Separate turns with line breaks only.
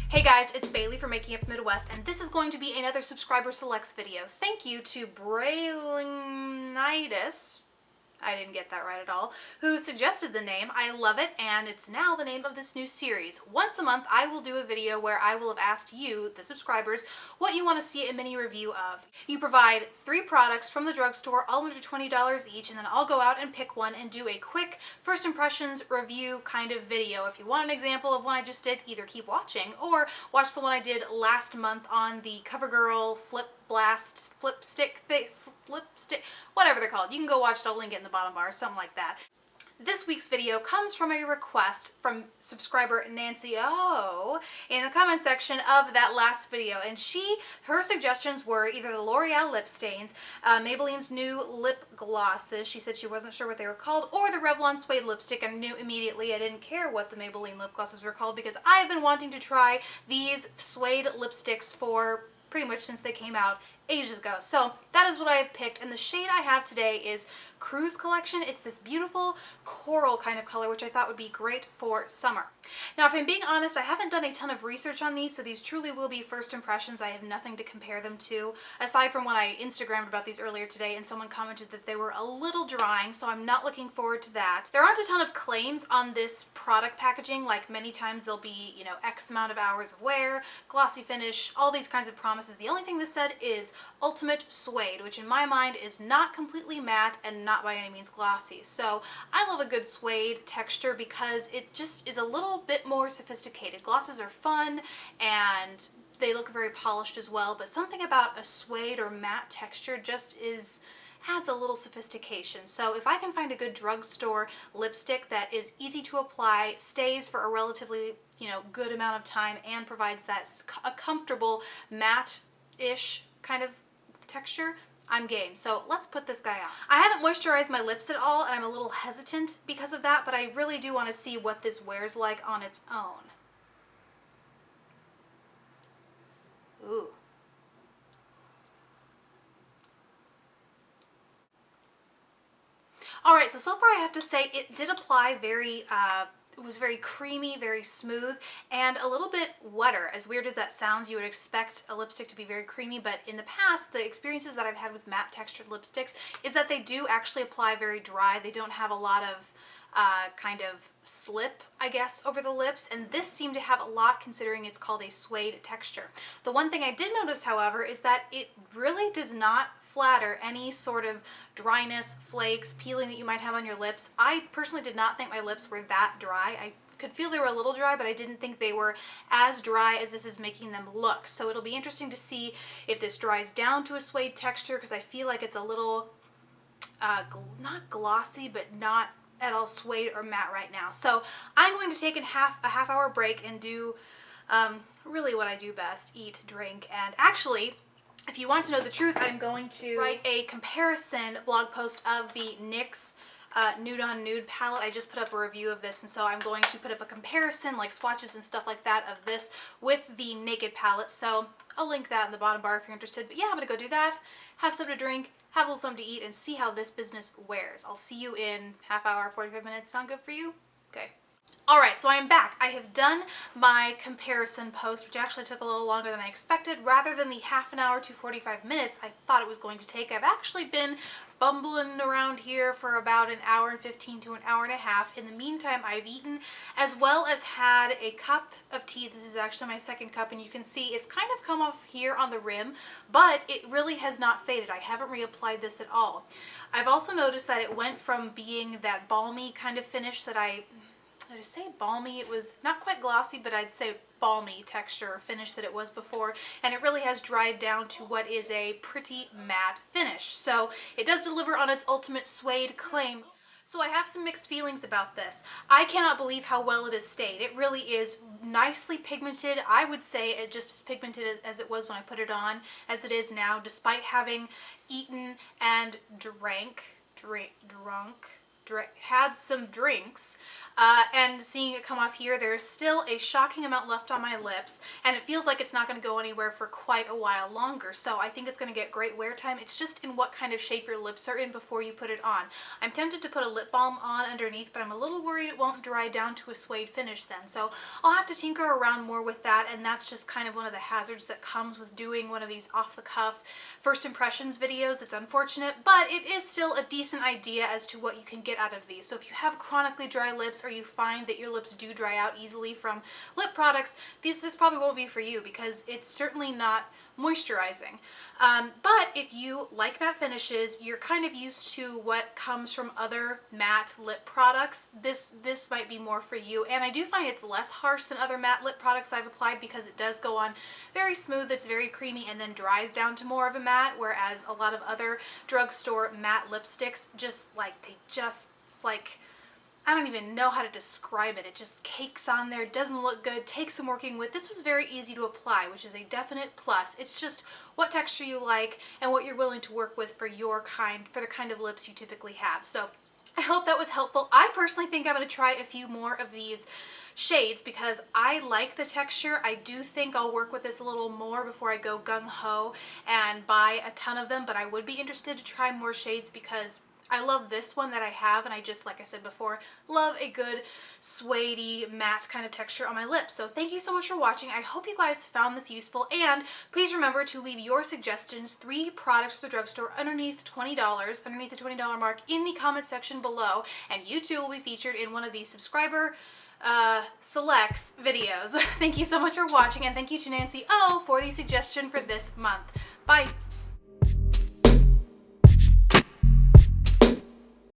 Hey guys, it's Bailey from Making Up the Midwest, and this is going to be another subscriber selects video. Thank you to Braylinitis, I didn't get that right at all, who suggested the name. I love it, and it's now the name of this new series. Once a month, I will do a video where I will have asked you, the subscribers, what you want to see a mini review of. You provide 3 products from the drugstore, all under $20 each, and then I'll go out and pick one and do a quick first impressions review kind of video. If you want an example of one I just did, either keep watching or watch the one I did last month on the CoverGirl flip stick, whatever they're called. You can go watch it, I'll link it in the bottom bar, something like that. This week's video comes from a request from subscriber Nancy O in the comment section of that last video, and her suggestions were either the L'Oreal lip stains, Maybelline's new lip glosses, she said she wasn't sure what they were called, or the Revlon Suede lipstick, and I knew immediately I didn't care what the Maybelline lip glosses were called because I've been wanting to try these Suede lipsticks for pretty much since they came out ages ago. So that is what I have picked, and the shade I have today is Cruise Collection. It's this beautiful coral kind of color, which I thought would be great for summer. Now, if I'm being honest, I haven't done a ton of research on these, so these truly will be first impressions. I have nothing to compare them to, aside from when I Instagrammed about these earlier today and someone commented that they were a little drying, so I'm not looking forward to that. There aren't a ton of claims on this product packaging, like many times there'll be, you know, X amount of hours of wear, glossy finish, all these kinds of promises. The only thing this said is Ultimate Suede, which in my mind is not completely matte and not by any means glossy. So I love a good suede texture because it just is a little bit more sophisticated. Glosses are fun and they look very polished as well, but something about a suede or matte texture just adds a little sophistication. So if I can find a good drugstore lipstick that is easy to apply, stays for a relatively, you know, good amount of time, and provides that a comfortable matte-ish kind of texture, I'm game. So let's put this guy on. I haven't moisturized my lips at all, and I'm a little hesitant because of that, but I really do want to see what this wears like on its own. Ooh. Alright, so far I have to say it did apply very, it was very creamy, very smooth, and a little bit wetter. As weird as that sounds, you would expect a lipstick to be very creamy, but in the past, the experiences that I've had with matte textured lipsticks is that they do actually apply very dry. They don't have a lot of kind of slip, I guess, over the lips, and this seemed to have a lot considering it's called a suede texture. The one thing I did notice, however, is that it really does not flatter any sort of dryness, flakes, peeling that you might have on your lips. I personally did not think my lips were that dry. I could feel they were a little dry, but I didn't think they were as dry as this is making them look. So it'll be interesting to see if this dries down to a suede texture, because I feel like it's a little, not glossy, but not at all suede or matte right now. So I'm going to take a half hour break and do really what I do best, eat, drink, and actually, if you want to know the truth, I'm going to write a comparison blog post of the NYX Nude on Nude palette. I just put up a review of this, and so I'm going to put up a comparison, like swatches and stuff like that, of this with the Naked palette. So I'll link that in the bottom bar if you're interested. But yeah, I'm gonna go do that, have something to drink, have a little something to eat, and see how this business wears. I'll see you in half hour, 45 minutes. Sound good for you? Okay. Alright, so I am back. I have done my comparison post, which actually took a little longer than I expected. Rather than the half an hour to 45 minutes I thought it was going to take, I've actually been bumbling around here for about an hour and 15 to an hour and a half. In the meantime, I've eaten, as well as had a cup of tea. This is actually my second cup, and you can see it's kind of come off here on the rim, but it really has not faded. I haven't reapplied this at all. I've also noticed that it went from being that balmy kind of finish that did I say balmy? It was not quite glossy, but I'd say balmy texture or finish that it was before, and it really has dried down to what is a pretty matte finish. So it does deliver on its ultimate suede claim. So I have some mixed feelings about this. I cannot believe how well it has stayed. It really is nicely pigmented. I would say it just as pigmented as it was when I put it on as it is now, despite having eaten and had some drinks. and seeing it come off here, there's still a shocking amount left on my lips, and it feels like it's not going to go anywhere for quite a while longer. So I think it's going to get great wear time. It's just in what kind of shape your lips are in before you put it on. I'm tempted to put a lip balm on underneath, but I'm a little worried it won't dry down to a suede finish then. So I'll have to tinker around more with that, and that's just kind of one of the hazards that comes with doing one of these off-the-cuff first impressions videos. It's unfortunate, but it is still a decent idea as to what you can get out of these. So if you have chronically dry lips, or you find that your lips do dry out easily from lip products, this probably won't be for you, because it's certainly not moisturizing. But if you like matte finishes, you're kind of used to what comes from other matte lip products, this might be more for you. And I do find it's less harsh than other matte lip products I've applied, because it does go on very smooth, it's very creamy, and then dries down to more of a matte, whereas a lot of other drugstore matte lipsticks it's like, I don't even know how to describe it. It just cakes on there, doesn't look good, takes some working with. This was very easy to apply, which is a definite plus. It's just what texture you like and what you're willing to work with for the kind of lips you typically have. So I hope that was helpful. I personally think I'm going to try a few more of these shades because I like the texture. I do think I'll work with this a little more before I go gung-ho and buy a ton of them, but I would be interested to try more shades because I love this one that I have, and I just, like I said before, love a good suede-y matte kind of texture on my lips. So thank you so much for watching. I hope you guys found this useful, and please remember to leave your suggestions, 3 products from the drugstore underneath $20, underneath the $20 mark in the comment section below, and you too will be featured in one of these subscriber selects videos. Thank you so much for watching, and thank you to Nancy O for the suggestion for this month. Bye!